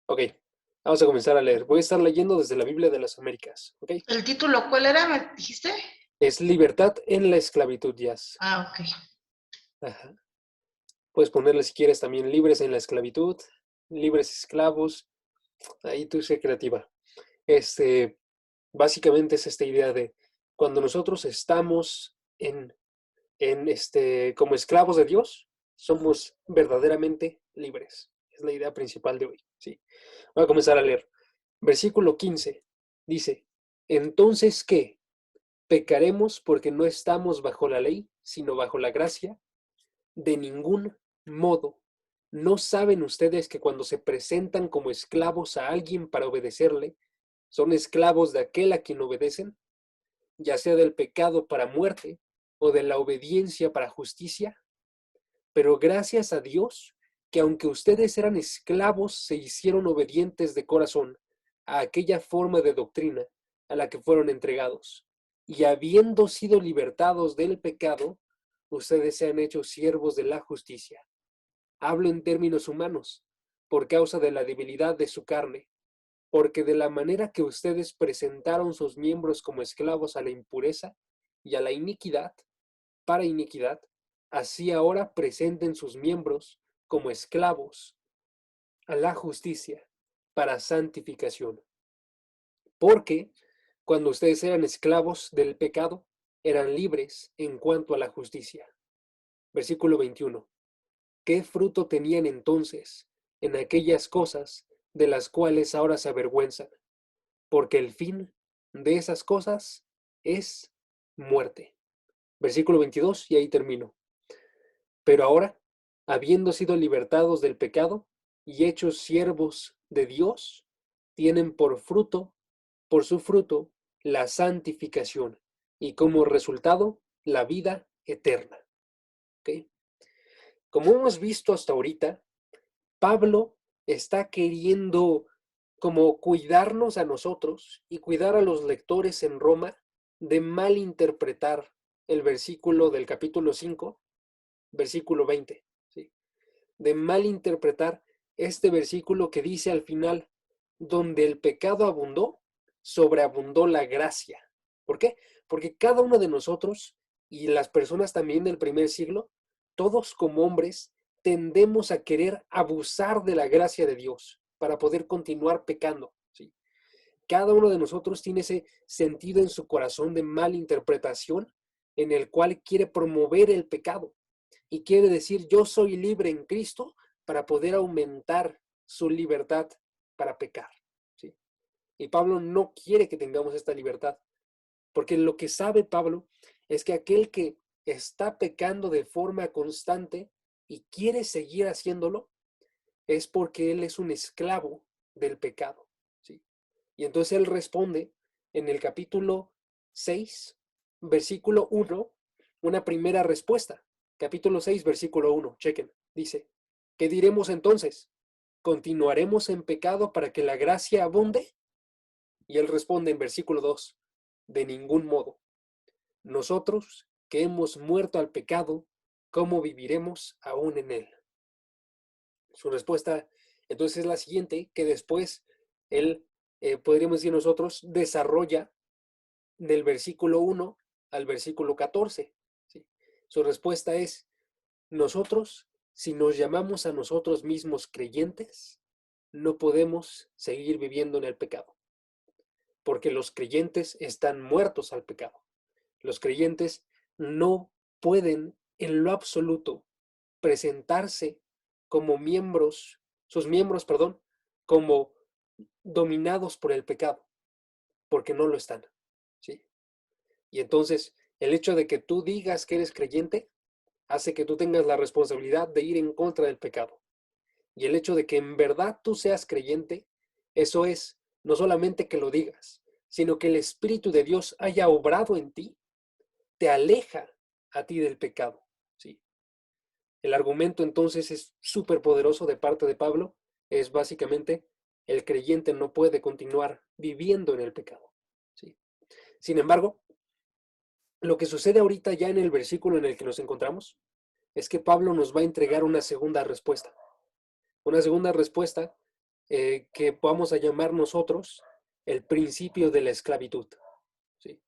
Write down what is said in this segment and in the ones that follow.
Ok, vamos a comenzar a leer. Voy a estar leyendo desde la Biblia de las Américas. Ok, ¿El título cuál era? ¿Me dijiste? es Libertad en la esclavitud, Jazz. Ah, ok. Ajá. Puedes ponerle si quieres también libres en la esclavitud, libres esclavos. Ahí tú sé creativa. Este, básicamente es esta idea de cuando nosotros estamos como esclavos de Dios, somos verdaderamente libres. Es la idea principal de hoy. Sí. Voy a comenzar a leer. Versículo 15 dice: Entonces, ¿qué? ¿Pecaremos porque no estamos bajo la ley, sino bajo la gracia? De ningún modo. ¿No saben ustedes que cuando se presentan como esclavos a alguien para obedecerle, son esclavos de aquel a quien obedecen, ya sea del pecado para muerte o de la obediencia para justicia? Pero gracias a Dios que aunque ustedes eran esclavos, se hicieron obedientes de corazón a aquella forma de doctrina a la que fueron entregados. Y habiendo sido libertados del pecado, ustedes se han hecho siervos de la justicia. Hablo en términos humanos, por causa de la debilidad de su carne, porque de la manera que ustedes presentaron sus miembros como esclavos a la impureza y a la iniquidad, para iniquidad, así ahora presenten sus miembros como esclavos a la justicia, para santificación. Porque cuando ustedes eran esclavos del pecado, eran libres en cuanto a la justicia. Versículo 21. ¿Qué fruto tenían entonces en aquellas cosas de las cuales ahora se avergüenzan? Porque el fin de esas cosas es muerte. Versículo 22, y ahí termino. Pero ahora, habiendo sido libertados del pecado y hechos siervos de Dios, tienen por su fruto, la santificación y como resultado, la vida eterna. ¿Okay? Como hemos visto hasta ahorita, Pablo está queriendo como cuidarnos a nosotros y cuidar a los lectores en Roma de malinterpretar el versículo del capítulo 5, versículo 20, ¿sí? De malinterpretar este versículo que dice al final, donde el pecado abundó, sobreabundó la gracia. ¿Por qué? Porque cada uno de nosotros y las personas también del primer siglo, todos como hombres, tendemos a querer abusar de la gracia de Dios para poder continuar pecando. ¿Sí? Cada uno de nosotros tiene ese sentido en su corazón de malinterpretación en el cual quiere promover el pecado y quiere decir yo soy libre en Cristo para poder aumentar su libertad para pecar. ¿Sí? Y Pablo no quiere que tengamos esta libertad, porque lo que sabe Pablo es que aquel que está pecando de forma constante y quiere seguir haciéndolo, es porque él es un esclavo del pecado. ¿Sí? Y entonces él responde en el capítulo 6, versículo 1, una primera respuesta. Capítulo 6, versículo 1, chequen, dice, ¿qué diremos entonces? ¿Continuaremos en pecado para que la gracia abunde? Y él responde en versículo 2, de ningún modo. Nosotros que hemos muerto al pecado, ¿cómo viviremos aún en él? Su respuesta entonces es la siguiente, que después él, podríamos decir nosotros, desarrolla del versículo 1 al versículo 14. ¿Sí? Su respuesta es, nosotros, si nos llamamos a nosotros mismos creyentes, no podemos seguir viviendo en el pecado, porque los creyentes están muertos al pecado. Los creyentes no pueden en lo absoluto presentarse como miembros, sus miembros, perdón, como dominados por el pecado, porque no lo están. ¿Sí? Y entonces, el hecho de que tú digas que eres creyente hace que tú tengas la responsabilidad de ir en contra del pecado. Y el hecho de que en verdad tú seas creyente, eso es no solamente que lo digas, sino que el Espíritu de Dios haya obrado en ti, te aleja a ti del pecado. ¿Sí? El argumento entonces es súper poderoso de parte de Pablo, es básicamente el creyente no puede continuar viviendo en el pecado. ¿Sí? Sin embargo, lo que sucede ahorita ya en el versículo en el que nos encontramos es que Pablo nos va a entregar una segunda respuesta que vamos a llamar nosotros el principio de la esclavitud. ¿Sí?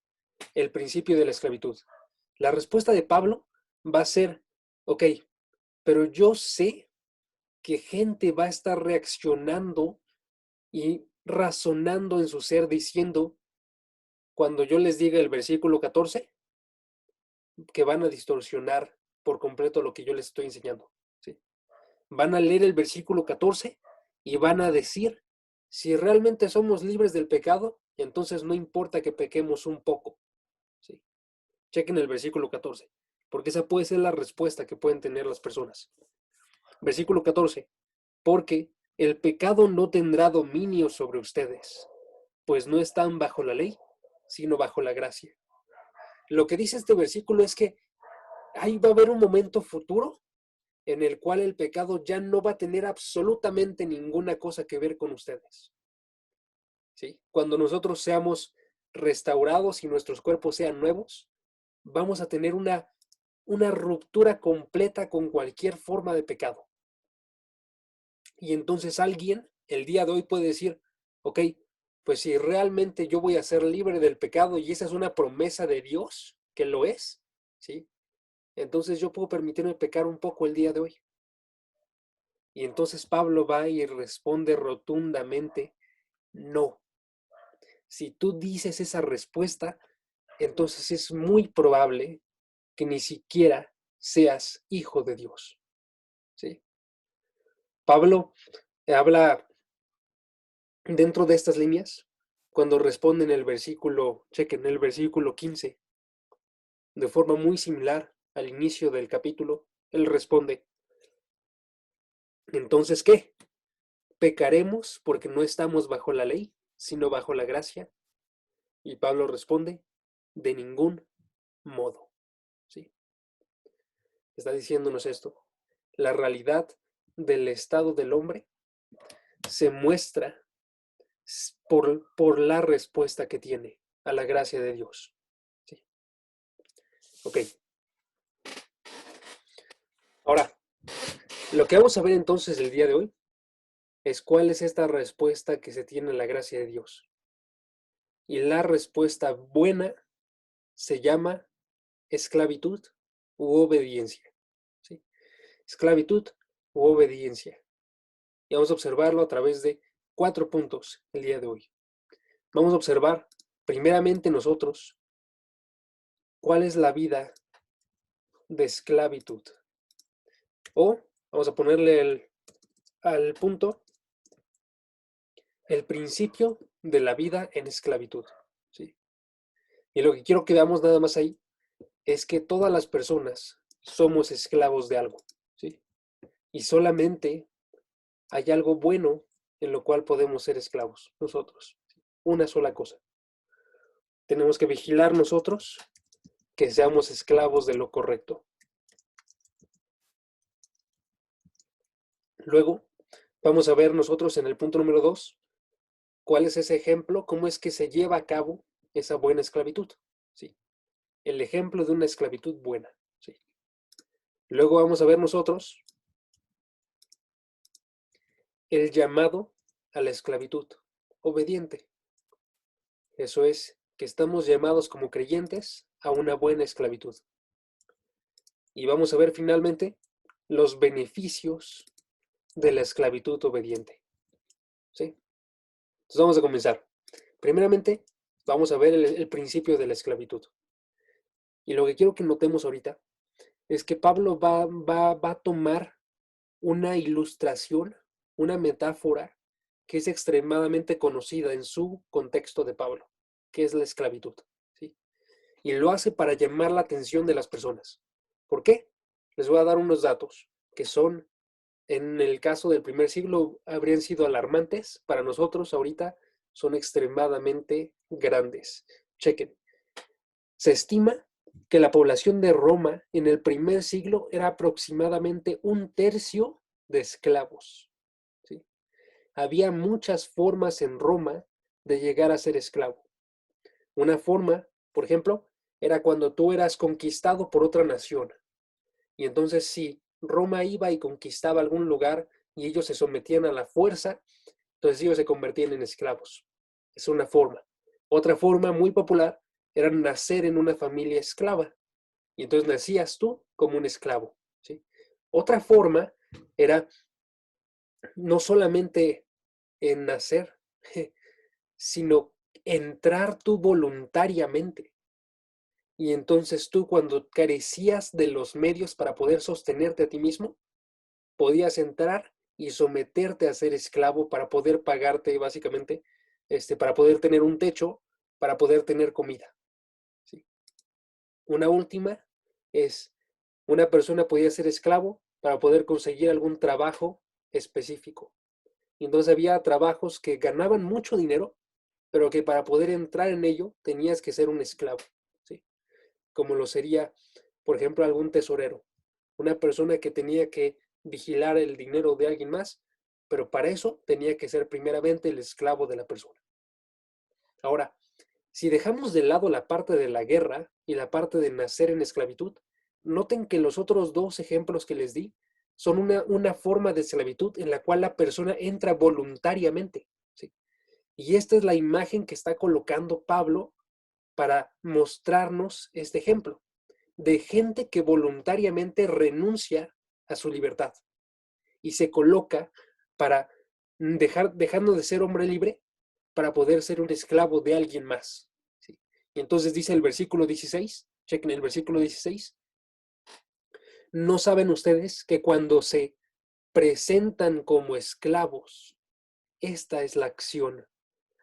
El principio de la esclavitud. La respuesta de Pablo va a ser, ok, pero yo sé que gente va a estar reaccionando y razonando en su ser diciendo, cuando yo les diga el versículo 14, que van a distorsionar por completo lo que yo les estoy enseñando. ¿Sí? Van a leer el versículo 14 y van a decir, si realmente somos libres del pecado, entonces no importa que pequemos un poco. ¿Sí? Chequen el versículo 14, porque esa puede ser la respuesta que pueden tener las personas. Versículo 14, porque el pecado no tendrá dominio sobre ustedes, pues no están bajo la ley, sino bajo la gracia. Lo que dice este versículo es que ahí va a haber un momento futuro en el cual el pecado ya no va a tener absolutamente ninguna cosa que ver con ustedes. ¿Sí? Cuando nosotros seamos restaurados y nuestros cuerpos sean nuevos, vamos a tener una ruptura completa con cualquier forma de pecado. Y entonces alguien el día de hoy puede decir, ok, pues si realmente yo voy a ser libre del pecado y esa es una promesa de Dios, que lo es, ¿sí? Entonces yo puedo permitirme pecar un poco el día de hoy. Y entonces Pablo va y responde rotundamente, no. Si tú dices esa respuesta, entonces es muy probable que ni siquiera seas hijo de Dios. ¿Sí? Pablo habla dentro de estas líneas cuando responde en el versículo, chequen, el versículo 15, de forma muy similar al inicio del capítulo, él responde, ¿entonces qué? ¿Pecaremos porque no estamos bajo la ley, sino bajo la gracia? Y Pablo responde, de ningún modo. ¿Sí? Está diciéndonos esto. La realidad del estado del hombre se muestra por la respuesta que tiene a la gracia de Dios. ¿Sí? Ok. Ahora, lo que vamos a ver entonces el día de hoy es cuál es esta respuesta que se tiene a la gracia de Dios. Y la respuesta buena se llama esclavitud u obediencia. ¿Sí? Esclavitud u obediencia. Y vamos a observarlo a través de 4 puntos el día de hoy. Vamos a observar, primeramente nosotros, cuál es la vida de esclavitud. O vamos a ponerle al punto el principio de la vida en esclavitud. ¿Sí? Y lo que quiero que veamos nada más ahí es que todas las personas somos esclavos de algo. ¿Sí? Y solamente hay algo bueno en lo cual podemos ser esclavos nosotros. Una sola cosa. Tenemos que vigilar nosotros que seamos esclavos de lo correcto. Luego, vamos a ver nosotros en el punto número 2, cuál es ese ejemplo, cómo es que se lleva a cabo esa buena esclavitud. ¿Sí? El ejemplo de una esclavitud buena. ¿Sí? Luego vamos a ver nosotros el llamado a la esclavitud obediente. Eso es, que estamos llamados como creyentes a una buena esclavitud. Y vamos a ver finalmente los beneficios de la esclavitud obediente. ¿Sí? Entonces vamos a comenzar. Primeramente, vamos a ver el principio de la esclavitud. Y lo que quiero que notemos ahorita es que Pablo va a tomar una ilustración, una metáfora que es extremadamente conocida en su contexto de Pablo, que es la esclavitud. ¿Sí? Y lo hace para llamar la atención de las personas. ¿Por qué? Les voy a dar unos datos que son, en el caso del primer siglo, habrían sido alarmantes. Para nosotros ahorita son extremadamente grandes. Chequen. Se estima que la población de Roma en el primer siglo era aproximadamente 1/3 de esclavos. ¿Sí? Había muchas formas en Roma de llegar a ser esclavo. Una forma, por ejemplo, era cuando tú eras conquistado por otra nación. Y entonces si Roma iba y conquistaba algún lugar y ellos se sometían a la fuerza, Entonces ellos se convertían en esclavos. Es una forma. Otra forma muy popular era nacer en una familia esclava. Y entonces nacías tú como un esclavo, ¿sí? Otra forma era no solamente en nacer, sino entrar tú voluntariamente. Y entonces tú, cuando carecías de los medios para poder sostenerte a ti mismo, podías entrar y someterte a ser esclavo para poder pagarte básicamente, para poder tener un techo, para poder tener comida, ¿sí? Una última es, una persona podía ser esclavo para poder conseguir algún trabajo específico. Y entonces había trabajos que ganaban mucho dinero, pero que para poder entrar en ello tenías que ser un esclavo, ¿sí? Como lo sería, por ejemplo, algún tesorero, una persona que tenía que vigilar el dinero de alguien más, pero para eso tenía que ser primeramente el esclavo de la persona. Ahora, si dejamos de lado la parte de la guerra y la parte de nacer en esclavitud, noten que los otros dos ejemplos que les di son una forma de esclavitud en la cual la persona entra voluntariamente, ¿sí? Y esta es la imagen que está colocando Pablo para mostrarnos este ejemplo de gente que voluntariamente renuncia a su libertad y se coloca para dejando de ser hombre libre para poder ser un esclavo de alguien más, ¿sí? Y entonces dice el versículo 16, chequen el versículo 16, ¿no saben ustedes que cuando se presentan como esclavos, esta es la acción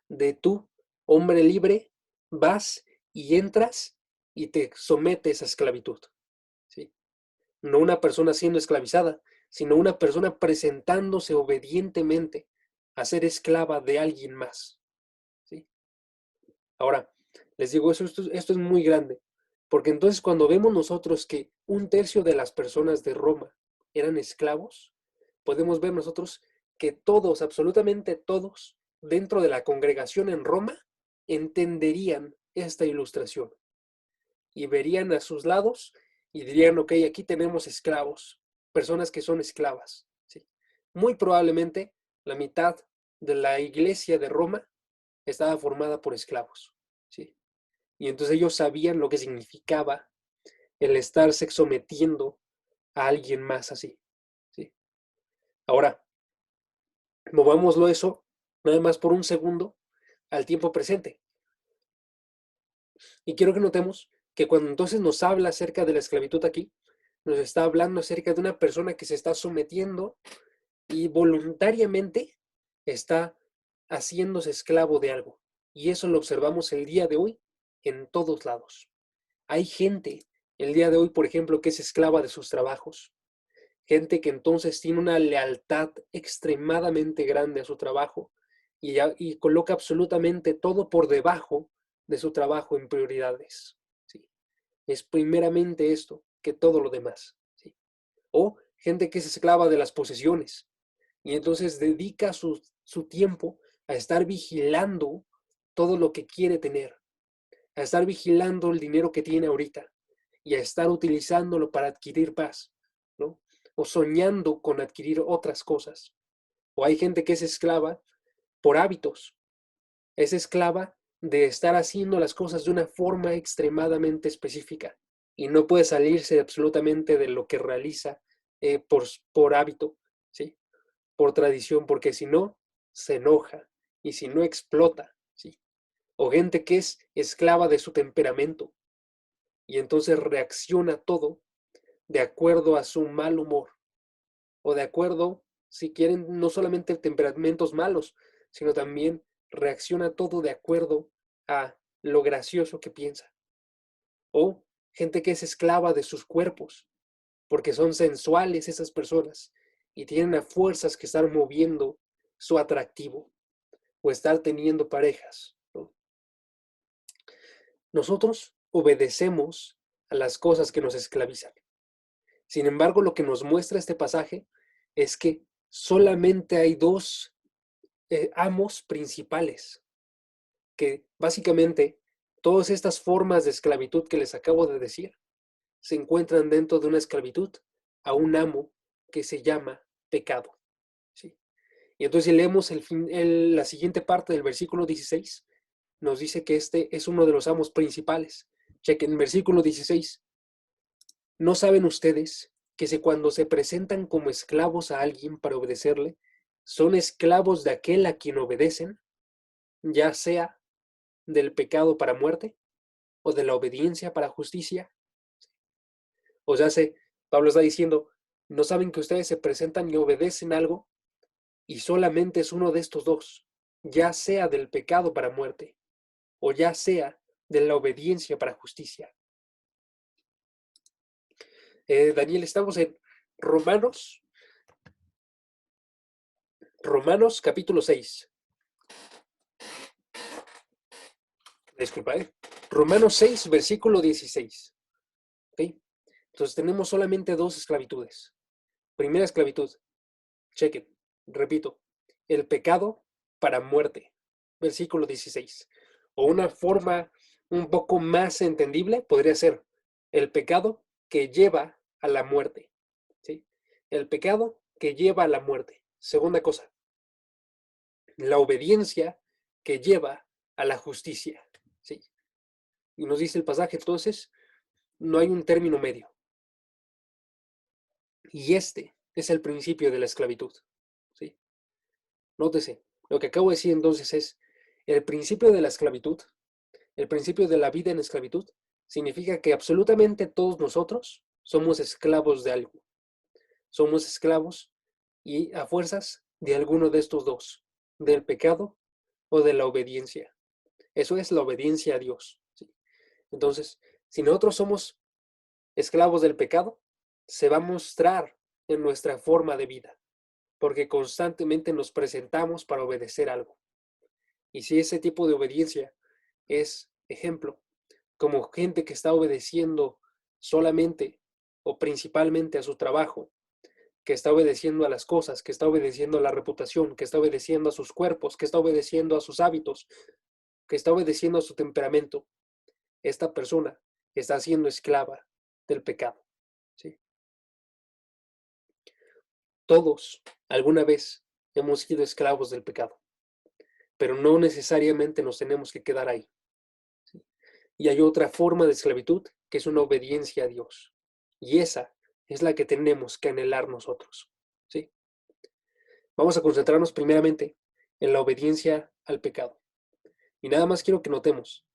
de tú, hombre libre, vas y entras y te sometes a esclavitud, ¿sí? No una persona siendo esclavizada, sino una persona presentándose obedientemente a ser esclava de alguien más, ¿sí? Ahora, les digo, esto es muy grande, porque entonces cuando vemos nosotros que un tercio de las personas de Roma eran esclavos, podemos ver nosotros que todos, absolutamente todos, dentro de la congregación en Roma, entenderían esta ilustración y verían a sus lados y dirían, ok, aquí tenemos esclavos, personas que son esclavas, ¿sí? Muy probablemente la mitad de la iglesia de Roma estaba formada por esclavos, ¿sí? Y entonces ellos sabían lo que significaba el estarse sometiendo a alguien más así, ¿sí? Ahora, movámoslo eso nada más por un segundo al tiempo presente. Y quiero que notemos que cuando entonces nos habla acerca de la esclavitud aquí, nos está hablando acerca de una persona que se está sometiendo y voluntariamente está haciéndose esclavo de algo. Y eso lo observamos el día de hoy en todos lados. Hay gente el día de hoy, por ejemplo, que es esclava de sus trabajos. Gente que entonces tiene una lealtad extremadamente grande a su trabajo y coloca absolutamente todo por debajo de su trabajo en prioridades, ¿sí? Es primeramente esto que todo lo demás, ¿sí? O gente que es esclava de las posesiones y entonces dedica su tiempo a estar vigilando todo lo que quiere tener, a estar vigilando el dinero que tiene ahorita y a estar utilizándolo para adquirir paz, ¿no? O soñando con adquirir otras cosas. O hay gente que es esclava por hábitos, es esclava de estar haciendo las cosas de una forma extremadamente específica y no puede salirse absolutamente de lo que realiza por hábito, ¿sí? Por tradición, porque si no, se enoja y si no, explota, ¿sí? O gente que es esclava de su temperamento y entonces reacciona todo de acuerdo a su mal humor o de acuerdo, si quieren, no solamente temperamentos malos, sino también reacciona todo de acuerdo a lo gracioso que piensa. O gente que es esclava de sus cuerpos, porque son sensuales esas personas y tienen a fuerzas que estar moviendo su atractivo o estar teniendo parejas, ¿no? Nosotros obedecemos a las cosas que nos esclavizan. Sin embargo, lo que nos muestra este pasaje es que solamente hay dos amos principales, que básicamente todas estas formas de esclavitud que les acabo de decir se encuentran dentro de una esclavitud a un amo que se llama pecado, ¿sí? Y entonces si leemos la siguiente parte del versículo 16, nos dice que este es uno de los amos principales. Chequen, versículo 16. ¿No saben ustedes que cuando se presentan como esclavos a alguien para obedecerle, son esclavos de aquel a quien obedecen, ya sea del pecado para muerte o de la obediencia para justicia? O sea, Pablo está diciendo, ¿no saben que ustedes se presentan y obedecen algo y solamente es uno de estos dos, ya sea del pecado para muerte o ya sea de la obediencia para justicia? Daniel, estamos en Romanos, capítulo 6. Disculpa, Romanos 6, versículo 16. ¿Ok? Entonces tenemos solamente dos esclavitudes. Primera esclavitud, chequen, repito, el pecado para muerte, versículo 16. O una forma un poco más entendible podría ser el pecado que lleva a la muerte. ¿Sí? El pecado que lleva a la muerte. Segunda cosa, la obediencia que lleva a la justicia. ¿Sí? Y nos dice el pasaje, entonces, no hay un término medio. Y este es el principio de la esclavitud. ¿Sí? Nótese, lo que acabo de decir entonces es, el principio de la esclavitud, el principio de la vida en esclavitud, significa que absolutamente todos nosotros somos esclavos de algo. Somos esclavos y a fuerzas de alguno de estos dos, del pecado o de la obediencia. Eso es la obediencia a Dios. ¿Sí? Entonces, si nosotros somos esclavos del pecado, se va a mostrar en nuestra forma de vida, porque constantemente nos presentamos para obedecer algo. Y si ese tipo de obediencia es, ejemplo, como gente que está obedeciendo solamente o principalmente a su trabajo, que está obedeciendo a las cosas, que está obedeciendo a la reputación, que está obedeciendo a sus cuerpos, que está obedeciendo a sus hábitos, que está obedeciendo a su temperamento, esta persona está siendo esclava del pecado. ¿Sí? Todos alguna vez hemos sido esclavos del pecado, pero no necesariamente nos tenemos que quedar ahí. ¿Sí? Y hay otra forma de esclavitud que es una obediencia a Dios. Y esa es la que tenemos que anhelar nosotros. ¿Sí? Vamos a concentrarnos primeramente en la obediencia al pecado. Y nada más quiero que notemos,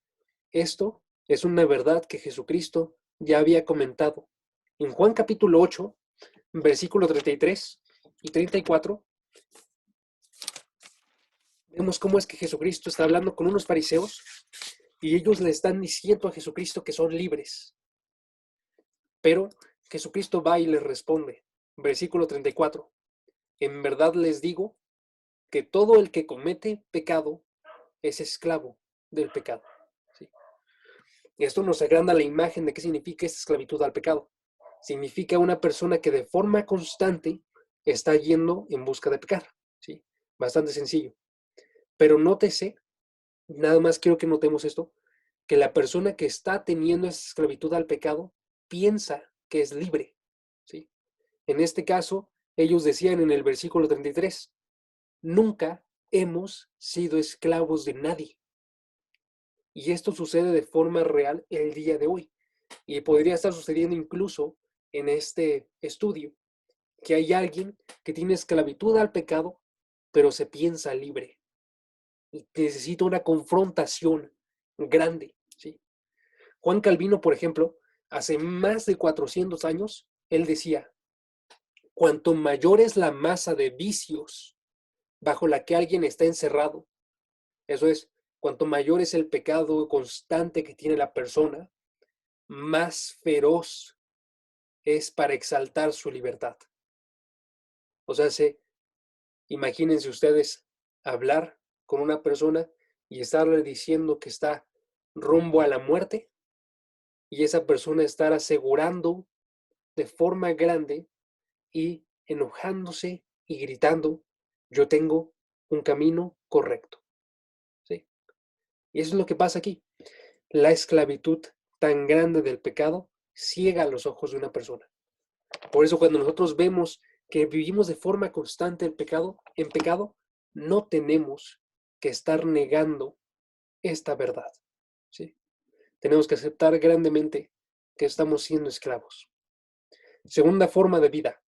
esto es una verdad que Jesucristo ya había comentado. En Juan capítulo 8, versículo 33 y 34, vemos cómo es que Jesucristo está hablando con unos fariseos y ellos le están diciendo a Jesucristo que son libres. Pero Jesucristo va y les responde. Versículo 34. En verdad les digo que todo el que comete pecado es esclavo del pecado. ¿Sí? Esto nos agranda la imagen de qué significa esta esclavitud al pecado. Significa una persona que de forma constante está yendo en busca de pecar. ¿Sí? Bastante sencillo. Pero nótese, nada más quiero que notemos esto, que la persona que está teniendo esa esclavitud al pecado piensa que es libre. ¿Sí? En este caso, ellos decían en el versículo 33, nunca hemos sido esclavos de nadie. Y esto sucede de forma real el día de hoy. Y podría estar sucediendo incluso en este estudio, que hay alguien que tiene esclavitud al pecado, pero se piensa libre. Y necesita una confrontación grande. ¿Sí? Juan Calvino, por ejemplo, hace más de 400 años, él decía, cuanto mayor es la masa de vicios bajo la que alguien está encerrado, eso es, cuanto mayor es el pecado constante que tiene la persona, más feroz es para exaltar su libertad. O sea, imagínense ustedes hablar con una persona y estarle diciendo que está rumbo a la muerte y esa persona estar asegurando de forma grande y enojándose y gritando, yo tengo un camino correcto. ¿Sí? Y eso es lo que pasa aquí. La esclavitud tan grande del pecado ciega los ojos de una persona. Por eso cuando nosotros vemos que vivimos de forma constante en pecado, no tenemos que estar negando esta verdad, ¿sí? Tenemos que aceptar grandemente que estamos siendo esclavos. Segunda forma de vida,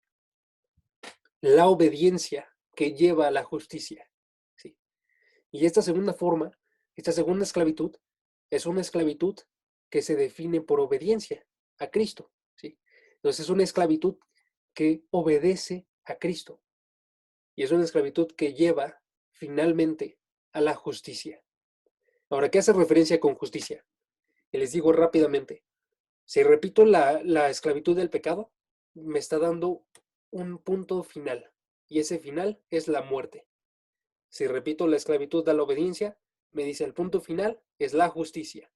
la obediencia que lleva a la justicia, ¿sí? Y esta segunda forma, esta segunda esclavitud, es una esclavitud que se define por obediencia a Cristo, ¿sí? Entonces es una esclavitud que obedece a Cristo y es una esclavitud que lleva finalmente a la justicia. Ahora, ¿qué hace referencia con justicia? Y les digo rápidamente, si repito la esclavitud del pecado, me está dando un punto final y ese final es la muerte. Si repito la esclavitud de la obediencia, me dice el punto final es la justicia.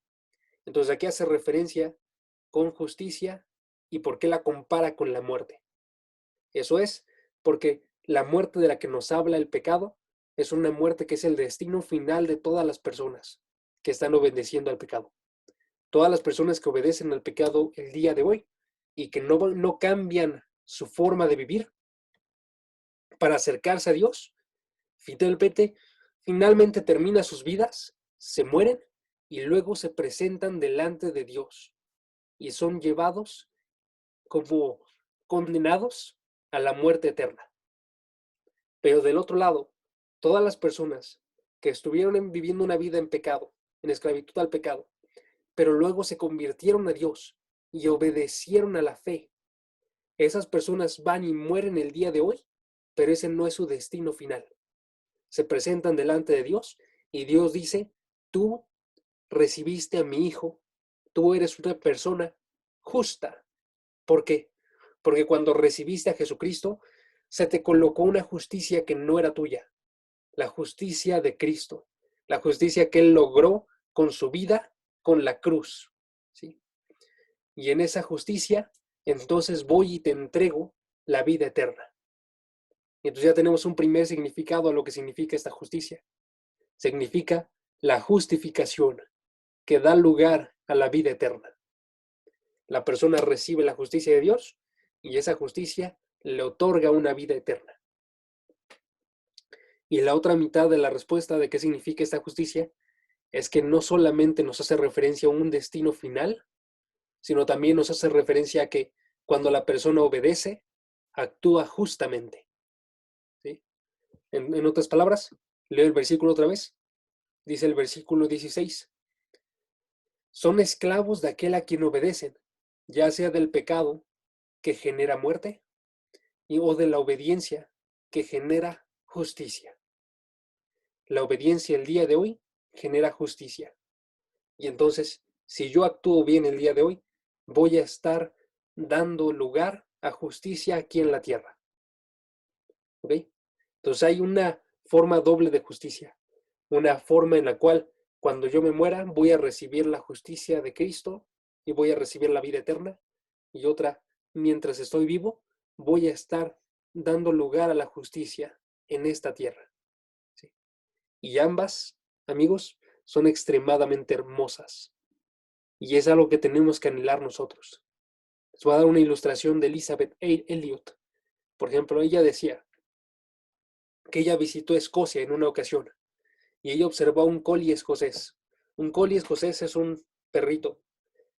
Entonces aquí hace referencia con justicia y por qué la compara con la muerte. Eso es porque la muerte de la que nos habla el pecado es una muerte que es el destino final de todas las personas que están obedeciendo al pecado. Todas las personas que obedecen al pecado el día de hoy y que no cambian su forma de vivir para acercarse a Dios, finalmente terminan sus vidas, se mueren y luego se presentan delante de Dios y son llevados como condenados a la muerte eterna. Pero del otro lado, todas las personas que estuvieron viviendo una vida en pecado, en esclavitud al pecado, pero luego se convirtieron a Dios y obedecieron a la fe, esas personas van y mueren el día de hoy, pero ese no es su destino final. Se presentan delante de Dios y Dios dice, tú recibiste a mi hijo, tú eres una persona justa. ¿Por qué? Porque cuando recibiste a Jesucristo, se te colocó una justicia que no era tuya, la justicia de Cristo, la justicia que Él logró con su vida, con la cruz, ¿sí? Y en esa justicia, entonces voy y te entrego la vida eterna. Y entonces ya tenemos un primer significado a lo que significa esta justicia. Significa la justificación que da lugar a la vida eterna. La persona recibe la justicia de Dios y esa justicia le otorga una vida eterna. Y la otra mitad de la respuesta de qué significa esta justicia es que no solamente nos hace referencia a un destino final, sino también nos hace referencia a que cuando la persona obedece, actúa justamente, ¿sí? En otras palabras, leo el versículo otra vez. Dice el versículo 16. Son esclavos de aquel a quien obedecen, ya sea del pecado que genera muerte o de la obediencia que genera justicia. La obediencia el día de hoy genera justicia. Y entonces, si yo actúo bien el día de hoy, voy a estar dando lugar a justicia aquí en la tierra. ¿Ok? Entonces hay una forma doble de justicia. Una forma en la cual cuando yo me muera voy a recibir la justicia de Cristo y voy a recibir la vida eterna. Y otra, mientras estoy vivo, voy a estar dando lugar a la justicia en esta tierra. ¿Sí? Y ambas, amigos, son extremadamente hermosas. Y es algo que tenemos que anhelar nosotros. Les voy a dar una ilustración de Elizabeth Elliot. Por ejemplo, ella decía que ella visitó Escocia en una ocasión y ella observó a un collie escocés. Un collie escocés es un perrito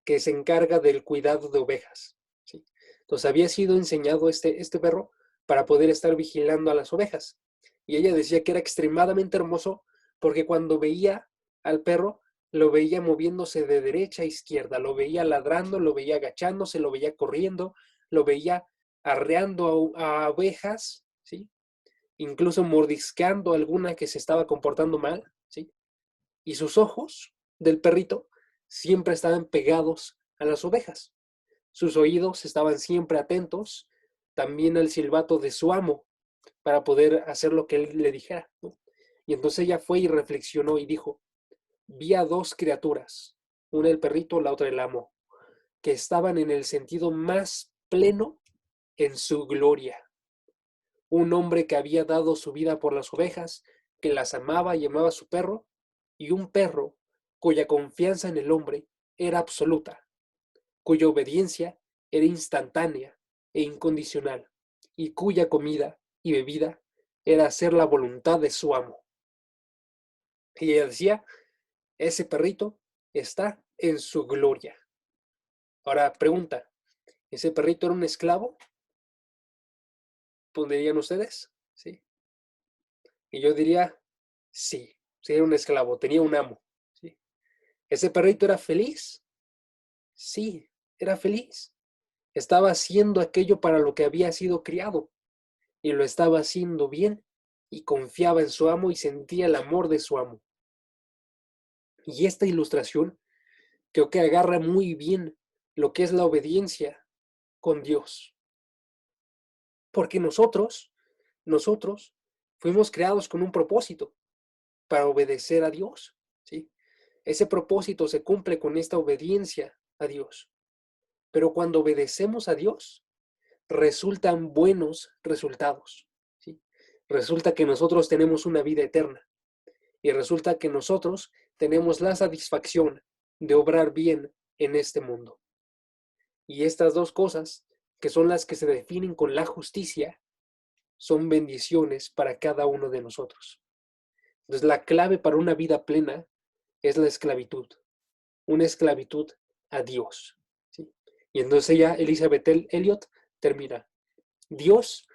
que se encarga del cuidado de ovejas, ¿sí? Entonces había sido enseñado este perro para poder estar vigilando a las ovejas. Y ella decía que era extremadamente hermoso porque cuando veía al perro, lo veía moviéndose de derecha a izquierda, lo veía ladrando, lo veía agachándose, lo veía corriendo, lo veía arreando a ovejas, ¿sí? Incluso mordisqueando a alguna que se estaba comportando mal, ¿sí? Y sus ojos del perrito siempre estaban pegados a las ovejas. Sus oídos estaban siempre atentos también al silbato de su amo para poder hacer lo que él le dijera, ¿no? Y entonces ella fue y reflexionó y dijo, vi a dos criaturas, una el perrito, la otra el amo, que estaban en el sentido más pleno en su gloria. Un hombre que había dado su vida por las ovejas, que las amaba y amaba a su perro, y un perro cuya confianza en el hombre era absoluta, cuya obediencia era instantánea e incondicional, y cuya comida y bebida era hacer la voluntad de su amo. Y ella decía, ese perrito está en su gloria. Ahora pregunta, ¿ese perrito era un esclavo? ¿Pondrían ustedes? ¿Sí? Y yo diría, sí, sí era un esclavo, tenía un amo. ¿Sí? ¿Ese perrito era feliz? Sí, era feliz. Estaba haciendo aquello para lo que había sido criado y lo estaba haciendo bien y confiaba en su amo y sentía el amor de su amo. Y esta ilustración creo que agarra muy bien lo que es la obediencia con Dios. Porque nosotros fuimos creados con un propósito para obedecer a Dios, ¿sí? Ese propósito se cumple con esta obediencia a Dios. Pero cuando obedecemos a Dios, resultan buenos resultados, ¿sí? Resulta que nosotros tenemos una vida eterna y resulta que nosotros tenemos la satisfacción de obrar bien en este mundo. Y estas dos cosas, que son las que se definen con la justicia, son bendiciones para cada uno de nosotros. Entonces, la clave para una vida plena es la esclavitud, una esclavitud a Dios, ¿sí? Y entonces ella, Elizabeth Elliot, termina. Dios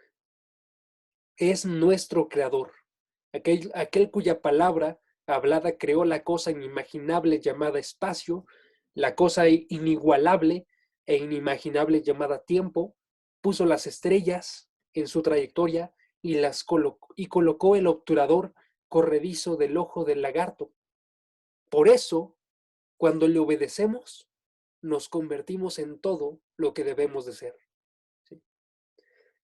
es nuestro creador, aquel cuya palabra hablada creó la cosa inimaginable llamada espacio, la cosa inigualable e inimaginable llamada tiempo, puso las estrellas en su trayectoria y colocó el obturador corredizo del ojo del lagarto. Por eso, cuando le obedecemos, nos convertimos en todo lo que debemos de ser. ¿Sí?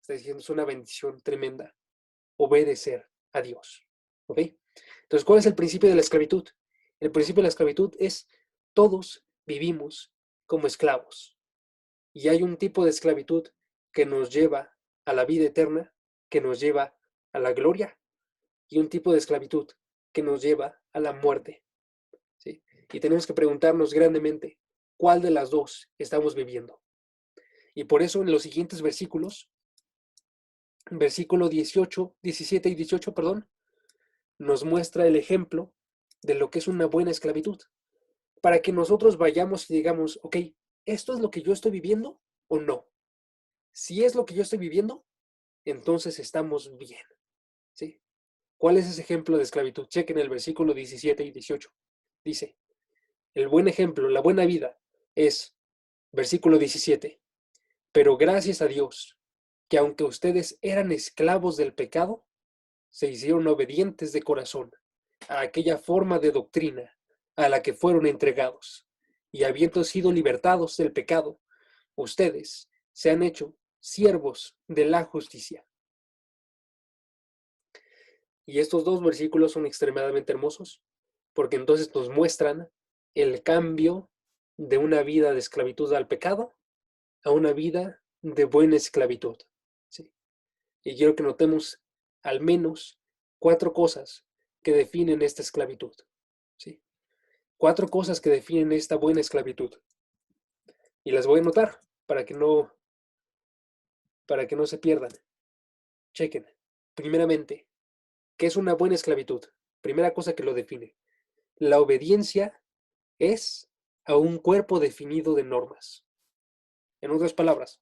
Está diciendo, es una bendición tremenda obedecer a Dios. ¿Ok? Entonces, ¿cuál es el principio de la esclavitud? El principio de la esclavitud es todos vivimos como esclavos. Y hay un tipo de esclavitud que nos lleva a la vida eterna, que nos lleva a la gloria, y un tipo de esclavitud que nos lleva a la muerte. ¿Sí? Y tenemos que preguntarnos grandemente, ¿cuál de las dos estamos viviendo? Y por eso en los siguientes versículos, versículo 18, 17 y 18, perdón, nos muestra el ejemplo de lo que es una buena esclavitud, para que nosotros vayamos y digamos, ok, ¿esto es lo que yo estoy viviendo o no? Si es lo que yo estoy viviendo, entonces estamos bien, ¿sí? ¿Cuál es ese ejemplo de esclavitud? Chequen el versículo 17 y 18. Dice, el buen ejemplo, la buena vida es, versículo 17, pero gracias a Dios, que aunque ustedes eran esclavos del pecado, se hicieron obedientes de corazón a aquella forma de doctrina a la que fueron entregados, y habiendo sido libertados del pecado, ustedes se han hecho siervos de la justicia. Y estos dos versículos son extremadamente hermosos, porque entonces nos muestran el cambio de una vida de esclavitud al pecado a una vida de buena esclavitud. ¿Sí? Y quiero que notemos al menos 4 cosas que definen esta esclavitud. ¿Sí? 4 cosas que definen esta buena esclavitud. Y las voy a anotar para que no se pierdan. Chequen. Primeramente, ¿qué es una buena esclavitud? Primera cosa que lo define. La obediencia es a un cuerpo definido de normas. En otras palabras,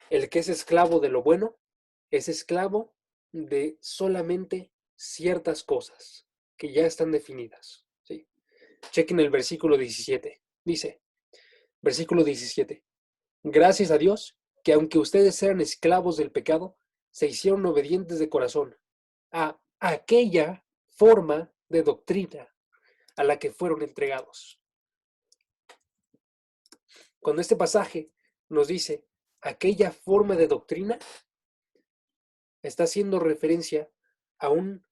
el que es esclavo de lo bueno es esclavo de solamente ciertas cosas que ya están definidas. ¿Sí? Chequen el versículo 17. Dice, versículo 17. Gracias a Dios que aunque ustedes eran esclavos del pecado, se hicieron obedientes de corazón a aquella forma de doctrina a la que fueron entregados. Cuando este pasaje nos dice aquella forma de doctrina, está haciendo referencia a un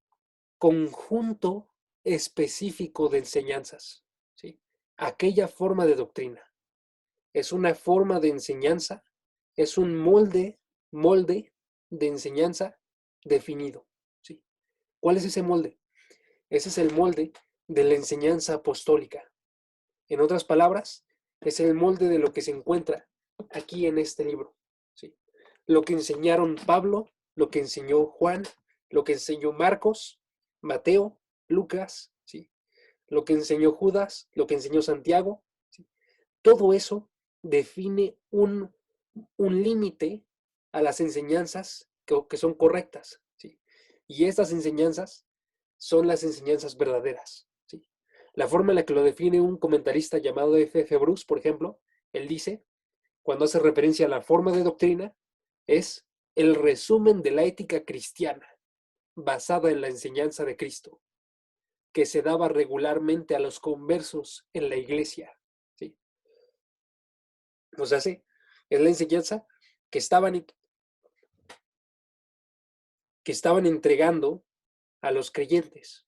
conjunto específico de enseñanzas, ¿sí? Aquella forma de doctrina. Es una forma de enseñanza, es un molde de enseñanza definido, ¿sí? ¿Cuál es ese molde? Ese es el molde de la enseñanza apostólica. En otras palabras, es el molde de lo que se encuentra aquí en este libro. lo que enseñaron Pablo, lo que enseñó Juan, lo que enseñó Marcos, Mateo, Lucas, ¿sí? Lo que enseñó Judas, lo que enseñó Santiago, ¿sí? Todo eso define un límite a las enseñanzas que son correctas, ¿sí? Y estas enseñanzas son las enseñanzas verdaderas, ¿sí? La forma en la que lo define un comentarista llamado F.F. Bruce, por ejemplo, él dice, cuando hace referencia a la forma de doctrina, es el resumen de la ética cristiana basada en la enseñanza de Cristo, que se daba regularmente a los conversos en la iglesia, ¿sí? O sea, sí, es la enseñanza que estaban entregando a los creyentes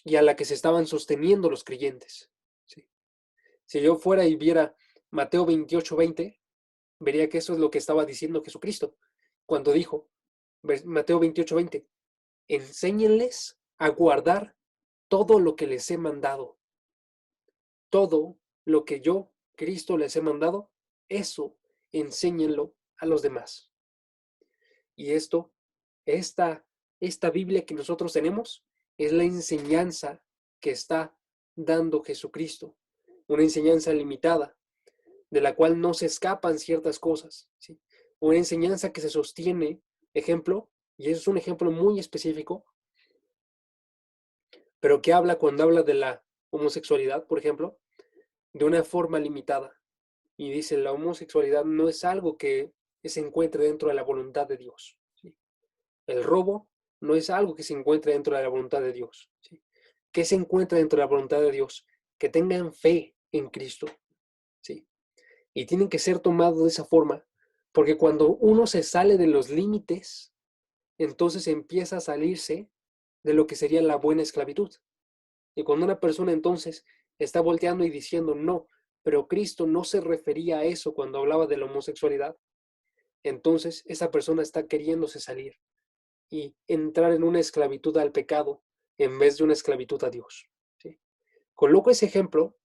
y a la que se estaban sosteniendo los creyentes, ¿sí? Si yo fuera y viera Mateo 28:20, vería que eso es lo que estaba diciendo Jesucristo cuando dijo, Mateo 28:20, enséñenles a guardar todo lo que les he mandado. Todo lo que yo, Cristo, les he mandado, eso enséñenlo a los demás. Y esta Biblia que nosotros tenemos es la enseñanza que está dando Jesucristo. Una enseñanza limitada, de la cual no se escapan ciertas cosas, ¿sí? Una enseñanza que se sostiene, ejemplo, y eso es un ejemplo muy específico, pero que habla cuando habla de la homosexualidad, por ejemplo, de una forma limitada. Y dice, la homosexualidad no es algo que se encuentre dentro de la voluntad de Dios, ¿sí? El robo no es algo que se encuentre dentro de la voluntad de Dios, ¿sí? ¿Qué se encuentra dentro de la voluntad de Dios? Que tengan fe en Cristo, ¿sí? Y tienen que ser tomados de esa forma, porque cuando uno se sale de los límites, entonces empieza a salirse de lo que sería la buena esclavitud. Y cuando una persona entonces está volteando y diciendo, no, pero Cristo no se refería a eso cuando hablaba de la homosexualidad, entonces esa persona está queriéndose salir y entrar en una esclavitud al pecado en vez de una esclavitud a Dios, ¿sí? Coloco ese ejemplo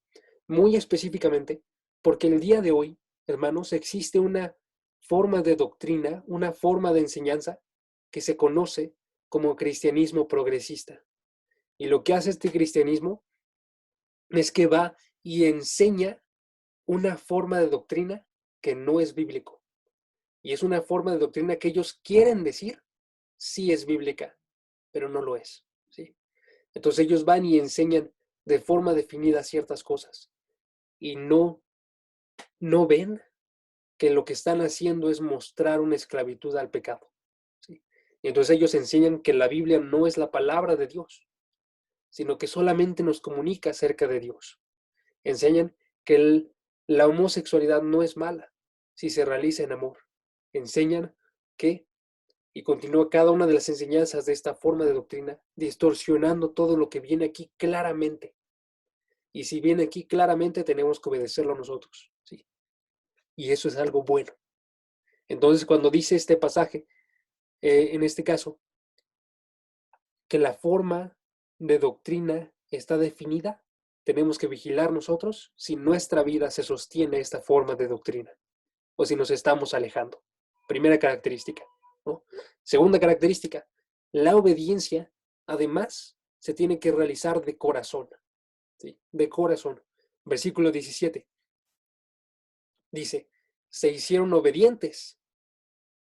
muy específicamente porque el día de hoy, hermanos, existe una forma de doctrina, una forma de enseñanza que se conoce como cristianismo progresista. Y lo que hace este cristianismo es que va y enseña una forma de doctrina que no es bíblico. Y es una forma de doctrina que ellos quieren decir sí es bíblica, pero no lo es, ¿sí? Entonces ellos van y enseñan de forma definida ciertas cosas y no ven que lo que están haciendo es mostrar una esclavitud al pecado, ¿sí? Y entonces ellos enseñan que la Biblia no es la palabra de Dios, sino que solamente nos comunica acerca de Dios. Enseñan que la homosexualidad no es mala si se realiza en amor. Enseñan que, y continúa cada una de las enseñanzas de esta forma de doctrina, distorsionando todo lo que viene aquí claramente. Y si viene aquí claramente, tenemos que obedecerlo nosotros, ¿sí? Y eso es algo bueno. Entonces, cuando dice este pasaje, en este caso, que la forma de doctrina está definida, tenemos que vigilar nosotros si nuestra vida se sostiene esta forma de doctrina o si nos estamos alejando. Primera característica, ¿no? Segunda característica, la obediencia, además, se tiene que realizar de corazón, ¿sí? De corazón. Versículo 17 dice, se hicieron obedientes,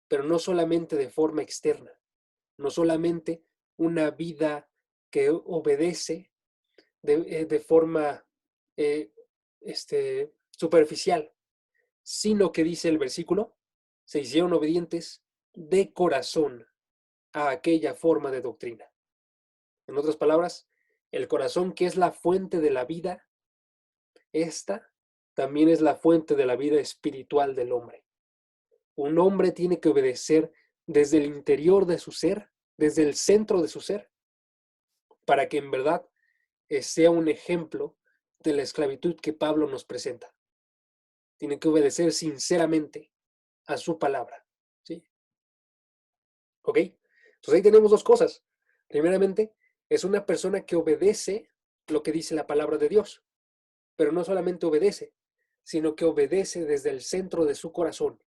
pero no solamente de forma externa, no solamente una vida que obedece de forma eh, superficial, sino que dice el versículo, se hicieron obedientes de corazón a aquella forma de doctrina. En otras palabras, el corazón, que es la fuente de la vida, esta también es la fuente de la vida espiritual del hombre. Un hombre tiene que obedecer desde el interior de su ser, desde el centro de su ser, para que en verdad sea un ejemplo de la esclavitud que Pablo nos presenta. Tiene que obedecer sinceramente a su palabra, ¿sí? ¿Ok? Entonces ahí tenemos dos cosas. Primeramente, es una persona que obedece lo que dice la palabra de Dios, pero no solamente obedece, sino que obedece desde el centro de su corazón.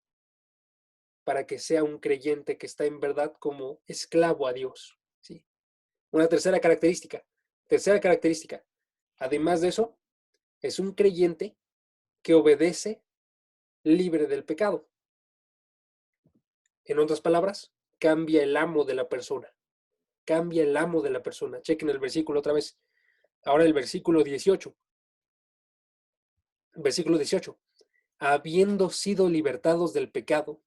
para que sea un creyente que está en verdad como esclavo a Dios. ¿Sí? Una tercera característica. Tercera característica. Además de eso, es un creyente que obedece libre del pecado. En otras palabras, cambia el amo de la persona. Cambia el amo de la persona. Chequen el versículo otra vez. Ahora el versículo 18. Versículo 18. Habiendo sido libertados del pecado,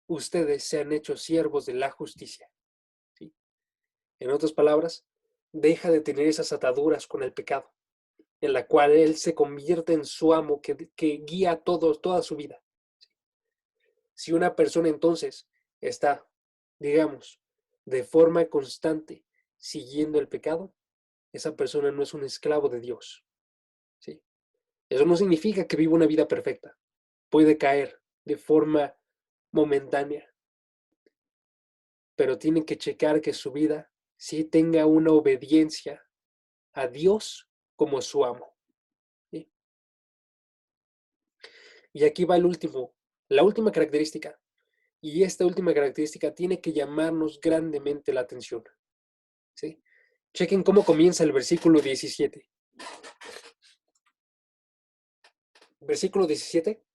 ustedes se han hecho siervos de la justicia. ¿Sí? En otras palabras, deja de tener esas ataduras con el pecado, en la cual él se convierte en su amo que guía toda su vida. Si una persona entonces está, digamos, de forma constante siguiendo el pecado, esa persona no es un esclavo de Dios. ¿Sí? Eso no significa que viva una vida perfecta. Puede caer de forma momentánea, pero tiene que checar que su vida sí tenga una obediencia a Dios como su amo. ¿Sí? Y aquí va la última característica. Y esta última característica tiene que llamarnos grandemente la atención. ¿Sí? Chequen cómo comienza el versículo 17. Versículo 17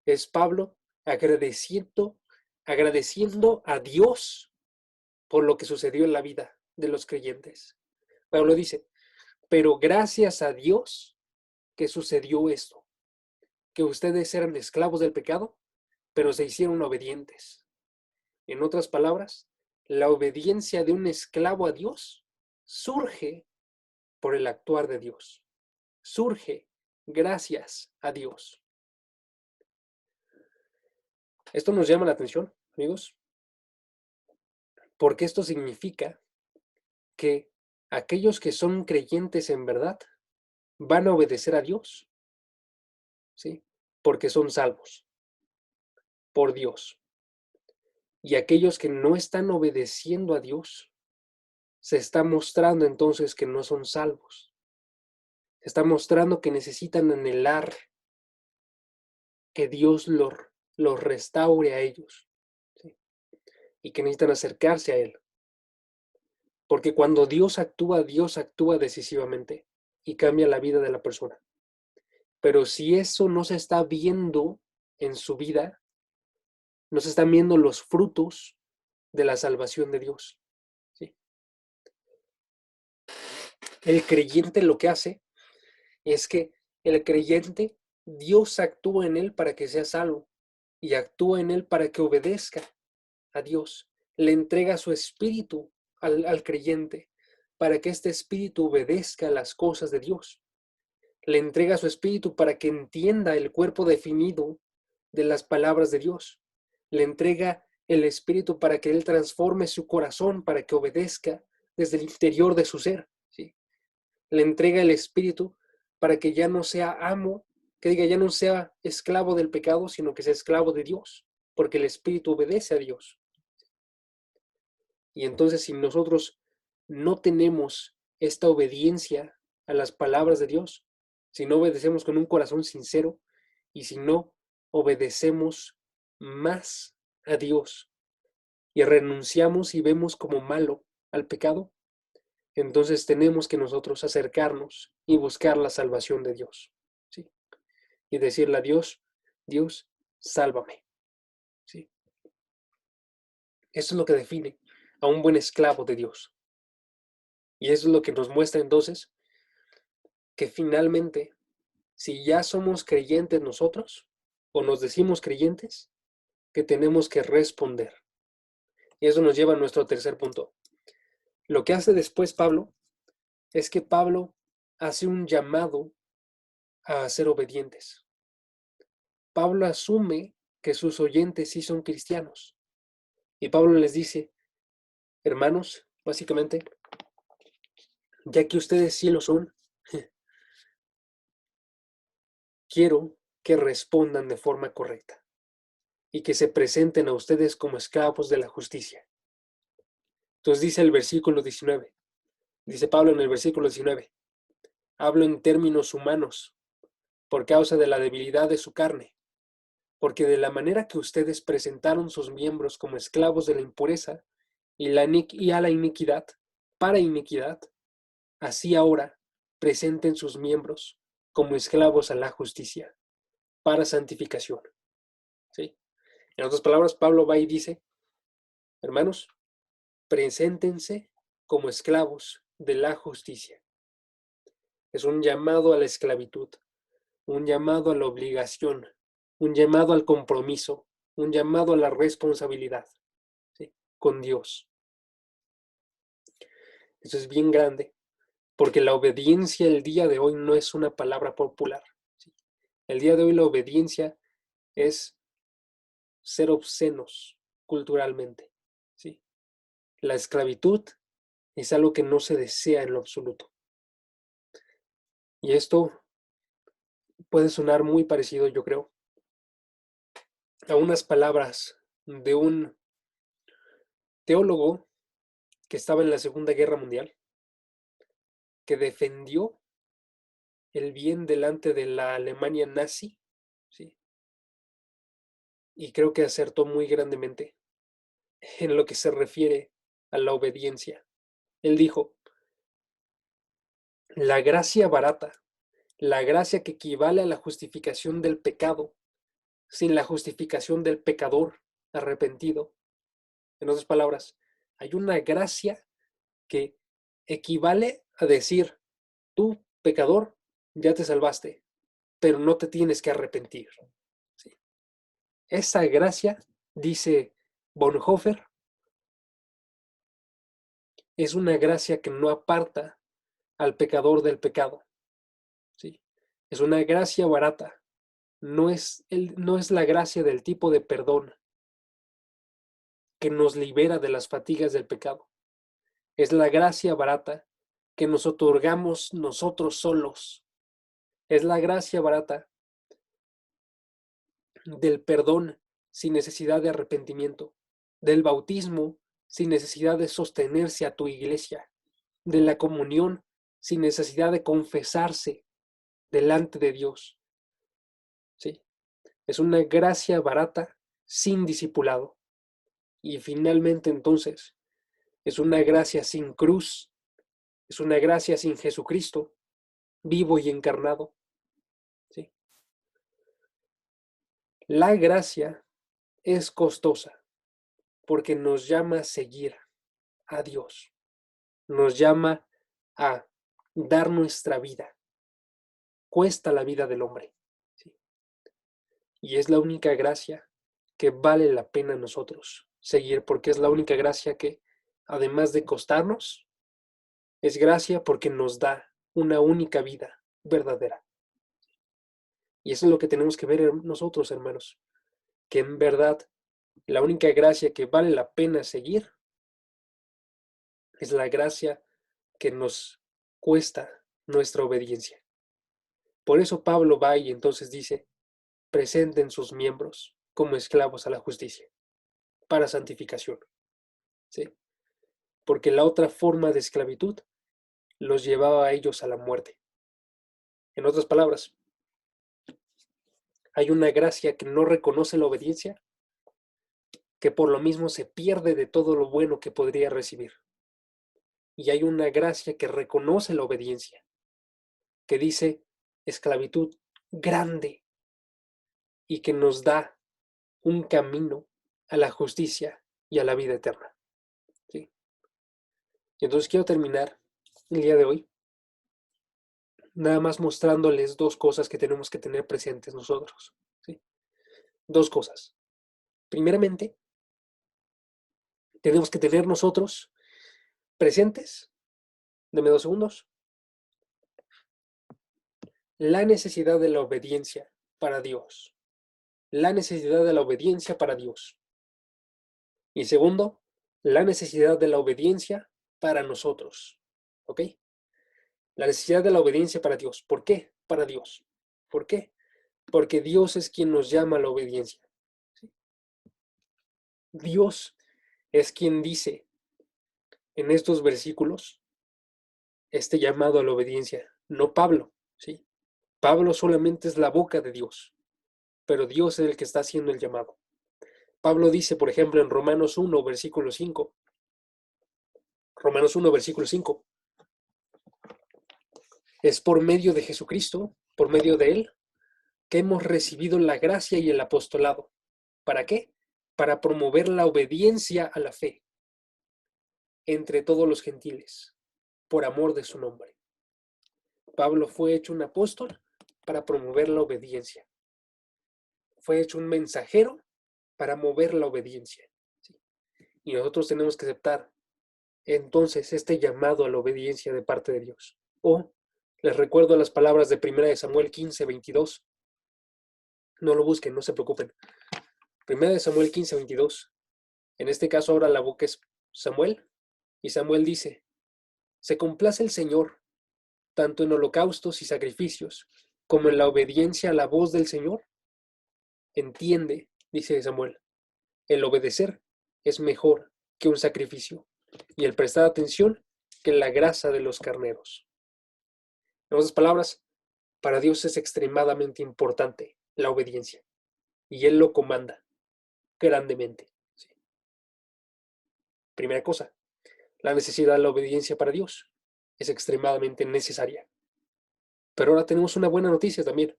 es Pablo agradeciendo a Dios por lo que sucedió en la vida de los creyentes. Pablo dice, pero gracias a Dios que sucedió esto, que ustedes eran esclavos del pecado, pero se hicieron obedientes. En otras palabras, la obediencia de un esclavo a Dios surge por el actuar de Dios. Surge gracias a Dios. Esto nos llama la atención, amigos, porque esto significa que aquellos que son creyentes en verdad van a obedecer a Dios, ¿sí? Porque son salvos por Dios. Y aquellos que no están obedeciendo a Dios, se está mostrando entonces que no son salvos. Se está mostrando que necesitan anhelar que Dios los restaure a ellos, ¿sí? Y que necesitan acercarse a Él. Porque cuando Dios actúa decisivamente y cambia la vida de la persona. Pero si eso no se está viendo en su vida, no se están viendo los frutos de la salvación de Dios. ¿Sí? El creyente lo que hace es que el creyente, Dios actúa en él para que sea salvo y actúa en él para que obedezca a Dios. Le entrega su espíritu al creyente para que este espíritu obedezca las cosas de Dios. Le entrega su espíritu para que entienda el cuerpo definido de las palabras de Dios. Le entrega el espíritu para que él transforme su corazón, para que obedezca desde el interior de su ser. ¿Sí? Le entrega el espíritu para que ya no sea amo, que diga ya no sea esclavo del pecado, sino que sea esclavo de Dios, porque el espíritu obedece a Dios. Y entonces si nosotros no tenemos esta obediencia a las palabras de Dios, si no obedecemos con un corazón sincero y si no obedecemos más a Dios y renunciamos y vemos como malo al pecado, entonces tenemos que nosotros acercarnos y buscar la salvación de Dios, ¿sí? Y decirle a Dios, Dios, sálvame, ¿sí? Eso es lo que define a un buen esclavo de Dios. Y eso es lo que nos muestra entonces que finalmente, si ya somos creyentes nosotros, o nos decimos creyentes, que tenemos que responder. Y eso nos lleva a nuestro tercer punto. Lo que hace después Pablo es que Pablo hace un llamado a ser obedientes. Pablo asume que sus oyentes sí son cristianos. Y Pablo les dice, hermanos, básicamente, ya que ustedes sí lo son, quiero que respondan de forma correcta y que se presenten a ustedes como esclavos de la justicia. Entonces dice el versículo 19, dice Pablo en el versículo 19, hablo en términos humanos por causa de la debilidad de su carne, porque de la manera que ustedes presentaron sus miembros como esclavos de la impureza y a la iniquidad, para iniquidad, así ahora presenten sus miembros como esclavos a la justicia, para santificación. ¿Sí? En otras palabras, Pablo va y dice, hermanos, preséntense como esclavos de la justicia. Es un llamado a la esclavitud, un llamado a la obligación, un llamado al compromiso, un llamado a la responsabilidad, ¿sí? Con Dios. Eso es bien grande, porque la obediencia el día de hoy no es una palabra popular, ¿sí? El día de hoy la obediencia es ser obscenos culturalmente, ¿sí? La esclavitud es algo que no se desea en lo absoluto. Y esto puede sonar muy parecido, yo creo, a unas palabras de un teólogo que estaba en la Segunda Guerra Mundial, que defendió el bien delante de la Alemania nazi, ¿sí? Y creo que acertó muy grandemente en lo que se refiere a la obediencia. Él dijo, la gracia barata, la gracia que equivale a la justificación del pecado, sin la justificación del pecador arrepentido. En otras palabras, hay una gracia que equivale a decir, tú, pecador, ya te salvaste, pero no te tienes que arrepentir. ¿Sí? Esa gracia, dice Bonhoeffer, es una gracia que no aparta al pecador del pecado. ¿Sí? Es una gracia barata. No es la gracia del tipo de perdón que nos libera de las fatigas del pecado. Es la gracia barata que nos otorgamos nosotros solos. Es la gracia barata del perdón sin necesidad de arrepentimiento, del bautismo sin necesidad de sostenerse a tu iglesia, de la comunión sin necesidad de confesarse delante de Dios. ¿Sí? Es una gracia barata sin discipulado. Y finalmente entonces, es una gracia sin cruz, es una gracia sin Jesucristo, vivo y encarnado. ¿Sí? La gracia es costosa porque nos llama a seguir a Dios, nos llama a dar nuestra vida. Cuesta la vida del hombre. ¿Sí? Y es la única gracia que vale la pena a nosotros seguir, porque es la única gracia que, además de costarnos, es gracia porque nos da una única vida verdadera. Y eso es lo que tenemos que ver nosotros, hermanos, que en verdad la única gracia que vale la pena seguir es la gracia que nos cuesta nuestra obediencia. Por eso Pablo va y entonces dice, presenten sus miembros como esclavos a la justicia, para santificación. ¿Sí? Porque la otra forma de esclavitud los llevaba a ellos a la muerte. En otras palabras, hay una gracia que no reconoce la obediencia, que por lo mismo se pierde de todo lo bueno que podría recibir. Y hay una gracia que reconoce la obediencia, que dice esclavitud grande y que nos da un camino a la justicia y a la vida eterna. ¿Sí? Y entonces quiero terminar el día de hoy nada más mostrándoles dos cosas que tenemos que tener presentes nosotros. ¿Sí? Dos cosas. Primeramente, tenemos que tener nosotros presentes, deme 2 segundos, la necesidad de la obediencia para Dios. La necesidad de la obediencia para Dios. Y segundo, la necesidad de la obediencia para nosotros. ¿Ok? La necesidad de la obediencia para Dios. ¿Por qué? Para Dios. ¿Por qué? Porque Dios es quien nos llama a la obediencia. ¿Sí? Dios es quien dice en estos versículos este llamado a la obediencia, no Pablo, ¿sí? Pablo solamente es la boca de Dios. pero Dios es el que está haciendo el llamado. Pablo dice, por ejemplo, en Romanos 1, versículo 5, Romanos 1, versículo 5, es por medio de Jesucristo, por medio de Él, que hemos recibido la gracia y el apostolado. ¿Para qué? Para promover la obediencia a la fe entre todos los gentiles, por amor de su nombre. Pablo fue hecho un apóstol para promover la obediencia. Fue hecho un mensajero para mover la obediencia. ¿Sí? Y nosotros tenemos que aceptar entonces este llamado a la obediencia de parte de Dios. O les recuerdo las palabras de 1 Samuel 15, 22. No lo busquen, no se preocupen. 1 Samuel 15, 22. En este caso ahora la boca es Samuel. Y Samuel dice, se complace el Señor tanto en holocaustos y sacrificios como en la obediencia a la voz del Señor. Entiende, dice Samuel, el obedecer es mejor que un sacrificio y el prestar atención que la grasa de los carneros. En otras palabras, para Dios es extremadamente importante la obediencia y Él lo comanda grandemente. ¿Sí? Primera cosa, la necesidad de la obediencia para Dios es extremadamente necesaria. Pero ahora tenemos una buena noticia también,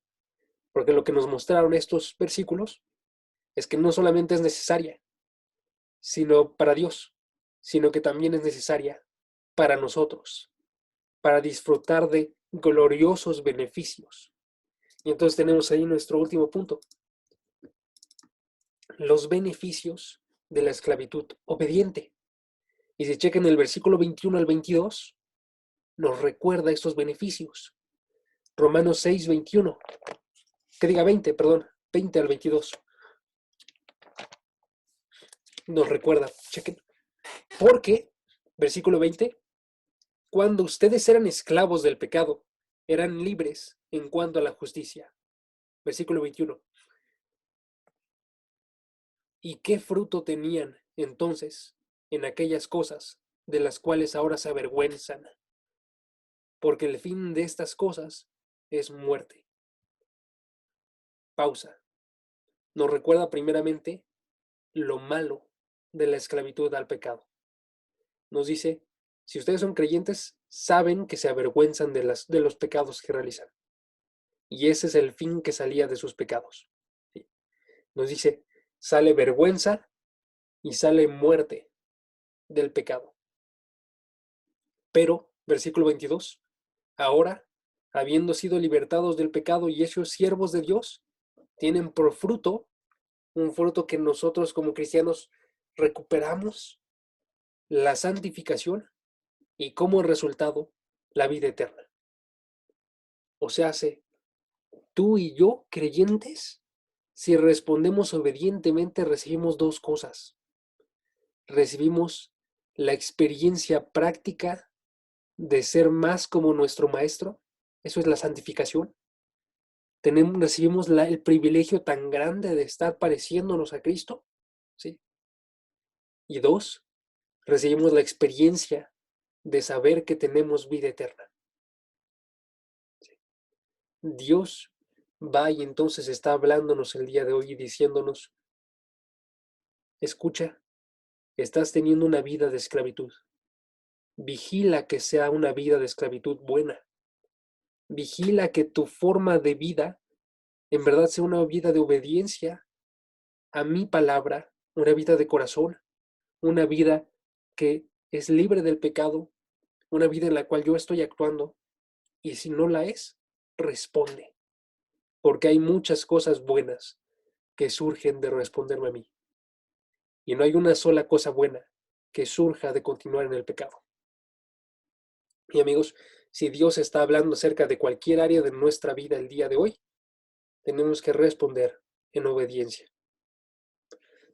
porque lo que nos mostraron estos versículos es que no solamente es necesaria, sino para Dios, sino que también es necesaria para nosotros, para disfrutar de gloriosos beneficios. Y entonces tenemos ahí nuestro último punto, los beneficios de la esclavitud obediente. Y si chequen el versículo 21 al 22, nos recuerda estos beneficios. Romanos 6, 21, que diga 20, perdón, 20 al 22. Nos recuerda, chequen, porque, versículo 20, cuando ustedes eran esclavos del pecado, eran libres en cuanto a la justicia. Versículo 21. ¿Y qué fruto tenían entonces en aquellas cosas de las cuales ahora se avergüenzan? Porque el fin de estas cosas es muerte. Pausa. Nos recuerda primeramente lo malo de la esclavitud al pecado. Nos dice, si ustedes son creyentes, saben que se avergüenzan de los pecados que realizan. Y ese es el fin que salía de sus pecados. ¿Sí? Nos dice, sale vergüenza y sale muerte del pecado. Pero, versículo 22, ahora, habiendo sido libertados del pecado y hechos siervos de Dios, tienen por fruto, un fruto que nosotros como cristianos recuperamos, la santificación y como resultado, la vida eterna. O sea, tú y yo, creyentes, si respondemos obedientemente, recibimos dos cosas. Recibimos la experiencia práctica de ser más como nuestro Maestro, eso es la santificación. Recibimos el privilegio tan grande de estar pareciéndonos a Cristo, ¿sí? Y dos, recibimos la experiencia de saber que tenemos vida eterna. ¿Sí? Dios va y entonces está hablándonos el día de hoy y diciéndonos, escucha, estás teniendo una vida de esclavitud. Vigila que sea una vida de esclavitud buena. Vigila que tu forma de vida en verdad sea una vida de obediencia a mi palabra, una vida de corazón, una vida que es libre del pecado, una vida en la cual yo estoy actuando, y si no la es, responde, porque hay muchas cosas buenas que surgen de responderme a mí, y no hay una sola cosa buena que surja de continuar en el pecado. Y amigos, si Dios está hablando acerca de cualquier área de nuestra vida el día de hoy, tenemos que responder en obediencia.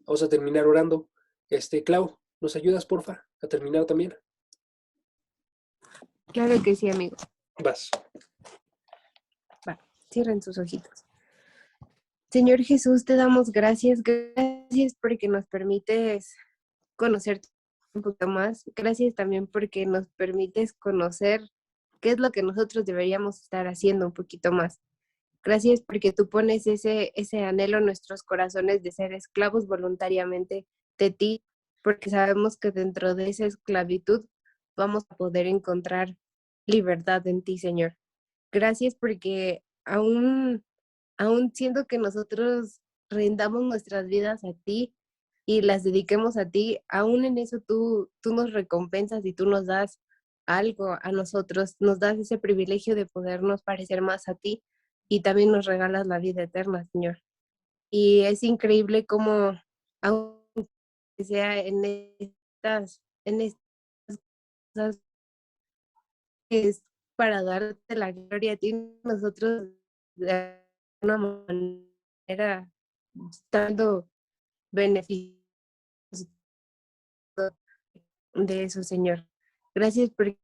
Vamos a terminar orando. Clau, ¿nos ayudas, porfa, a terminar también? Claro que sí, amigo. Vas. Va, cierren sus ojitos. Señor Jesús, te damos gracias porque nos permites conocerte un poco más. Gracias también porque nos permites conocer qué es lo que nosotros deberíamos estar haciendo un poquito más. Gracias porque tú pones ese anhelo en nuestros corazones de ser esclavos voluntariamente de ti, porque sabemos que dentro de esa esclavitud vamos a poder encontrar libertad en ti, Señor. Gracias porque aún siendo que nosotros rindamos nuestras vidas a ti y las dediquemos a ti, aún en eso tú nos recompensas y tú nos das algo a nosotros, nos das ese privilegio de podernos parecer más a ti y también nos regalas la vida eterna, Señor. Y es increíble cómo, aunque sea en estas cosas que es para darte la gloria a ti, nosotros de alguna manera dando beneficios de eso, Señor. Gracias porque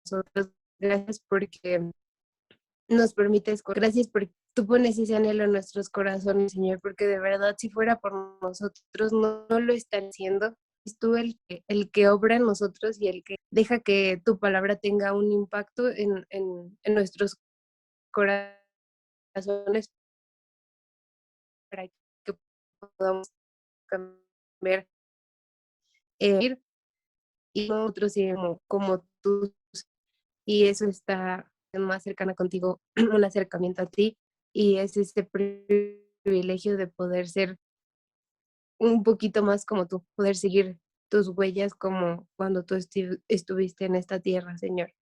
nosotros, gracias porque nos permites, gracias porque tú pones ese anhelo en nuestros corazones, Señor, porque de verdad si fuera por nosotros no lo están haciendo. Es tú el que obra en nosotros y el que deja que tu palabra tenga un impacto en nuestros corazones para que podamos cambiar y nosotros y como tú, y eso está más cercana contigo, un acercamiento a ti, y es este privilegio de poder ser un poquito más como tú, poder seguir tus huellas como cuando tú estuviste en esta tierra, Señor.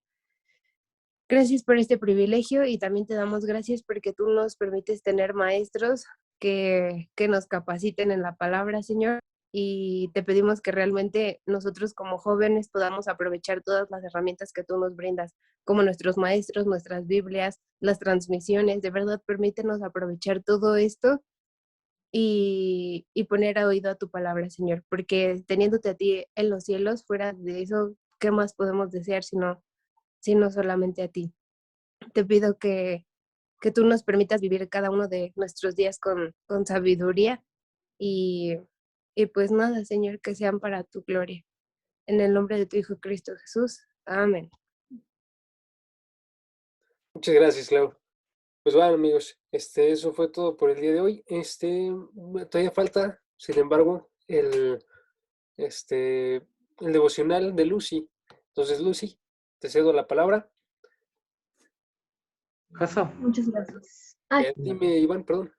Gracias por este privilegio y también te damos gracias porque tú nos permites tener maestros que nos capaciten en la palabra, Señor. Y te pedimos que realmente nosotros como jóvenes podamos aprovechar todas las herramientas que tú nos brindas, como nuestros maestros, nuestras Biblias, las transmisiones. De verdad, permítenos aprovechar todo esto y poner a oído a tu palabra, Señor, porque teniéndote a ti en los cielos, fuera de eso, ¿qué más podemos desear sino solamente a ti? Te pido que tú nos permitas vivir cada uno de nuestros días con sabiduría y, y pues nada, Señor, que sean para tu gloria. En el nombre de tu Hijo Cristo Jesús. Amén. Muchas gracias, Clau. Pues bueno, amigos, eso fue todo por el día de hoy. Todavía falta, sin embargo, el devocional de Lucy. Entonces, Lucy, te cedo la palabra. Caso. Muchas gracias. Dime, Iván, perdón.